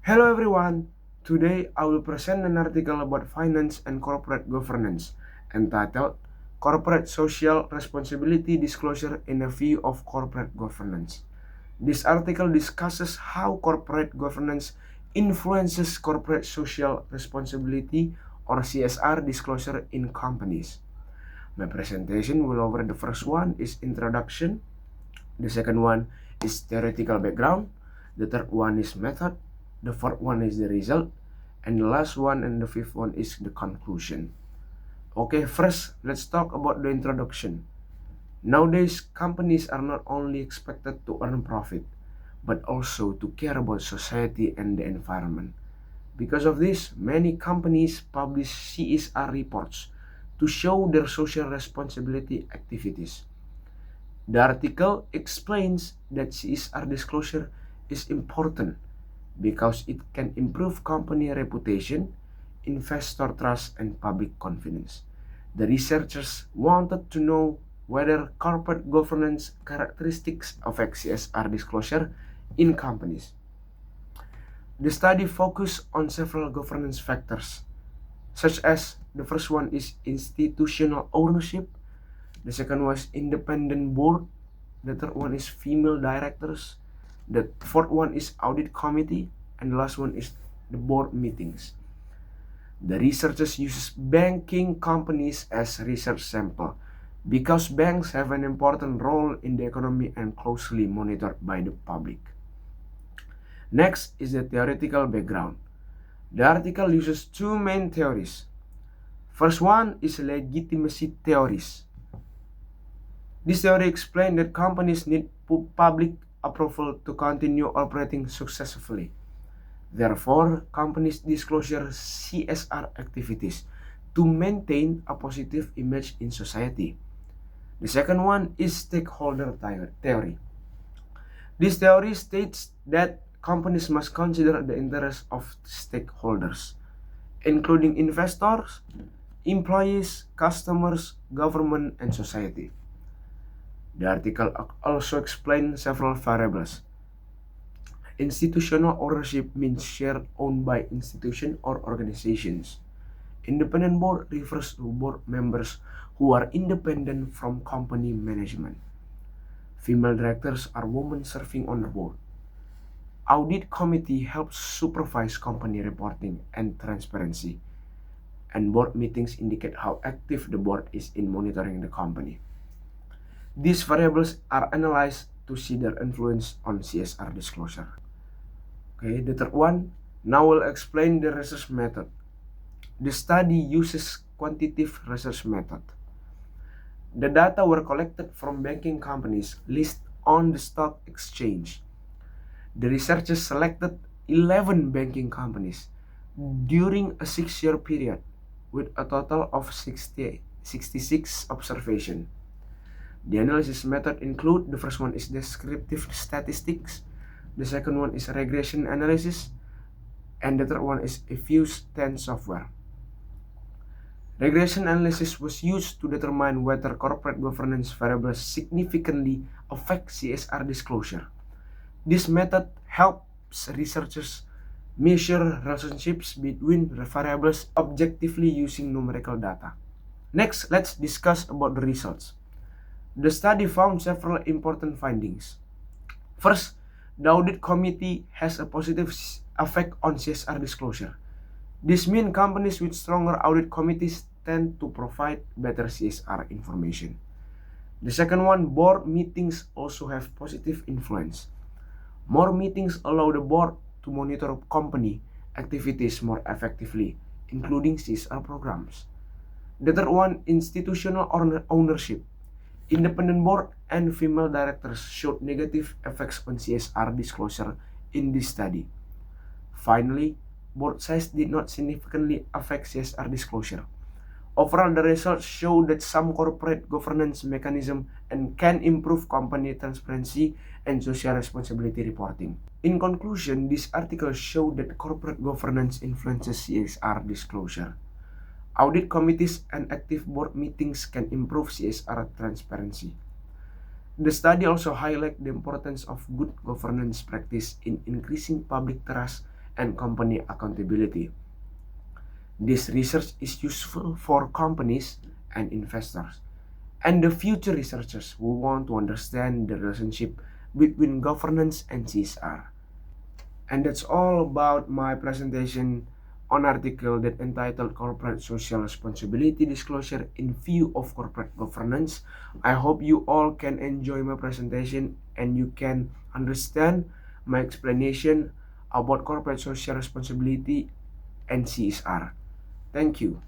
Hello everyone. Today I will present an article about finance and corporate governance entitled Corporate Social Responsibility Disclosure in a View of Corporate Governance. This article discusses how corporate governance influences corporate social responsibility or CSR disclosure in companies. My presentation will over the first one is introduction, the second one is theoretical background, the third one is method, the fourth one is the result, and the last one and the fifth one is the conclusion. Okay, first let's talk about the introduction. Nowadays, companies are not only expected to earn profit, but also to care about society and the environment. Because of this, many companies publish CSR reports to show their social responsibility activities. The article explains that CSR disclosure is important because it can improve company reputation, investor trust, and public confidence. The researchers wanted to know whether corporate governance characteristics affect CSR disclosure in companies. The study focused on several governance factors, such as the first one is institutional ownership, the second one is independent board, the third one is female directors, the fourth one is audit committee, and the last one is the board meetings. The researchers uses banking companies as research sample because banks have an important role in the economy and closely monitored by the public. Next is the theoretical background. The article uses two main theories. First one is legitimacy theories. This theory explains that companies need public approval to continue operating successfully. Therefore, companies disclosure CSR activities to maintain a positive image in society. The second one is stakeholder theory. This theory states that companies must consider the interests of stakeholders, including investors, employees, customers, government, and society. The article also explains several variables. Institutional ownership means share owned by institutions or organizations. Independent board refers to board members who are independent from company management. Female directors are women serving on the board. Audit committee helps supervise company reporting and transparency. And board meetings indicate how active the board is in monitoring the company. These variables are analyzed to see their influence on CSR disclosure. Okay, the third one, now we'll explain the research method. The study uses quantitative research method. The data were collected from banking companies listed on the stock exchange. The researchers selected 11 banking companies during a 6-year period with a total of 66 observations. The analysis method include the first one is descriptive statistics, the second one is regression analysis, and the third one is Fuse10 software. Regression analysis was used to determine whether corporate governance variables significantly affect CSR disclosure. This method helps researchers measure relationships between variables objectively using numerical data. Next, let's discuss about the results. The study found several important findings. First, the audit committee has a positive effect on CSR disclosure. This means companies with stronger audit committees tend to provide better CSR information. The second one, board meetings also have positive influence. More meetings allow the board to monitor company activities more effectively, including CSR programs. The third one, institutional ownership. Independent board and female directors showed negative effects on CSR disclosure in this study. Finally, board size did not significantly affect CSR disclosure. Overall, the results show that some corporate governance mechanism and can improve company transparency and social responsibility reporting. In conclusion, this article showed that corporate governance influences CSR disclosure. Audit committees and active board meetings can improve CSR transparency. The study also highlights the importance of good governance practice in increasing public trust and company accountability. This research is useful for companies and investors, and the future researchers who want to understand the relationship between governance and CSR. And that's all about my presentation on article that entitled Corporate Social Responsibility Disclosure in View of Corporate Governance. I hope you all can enjoy my presentation and you can understand my explanation about corporate social responsibility and CSR. Thank you.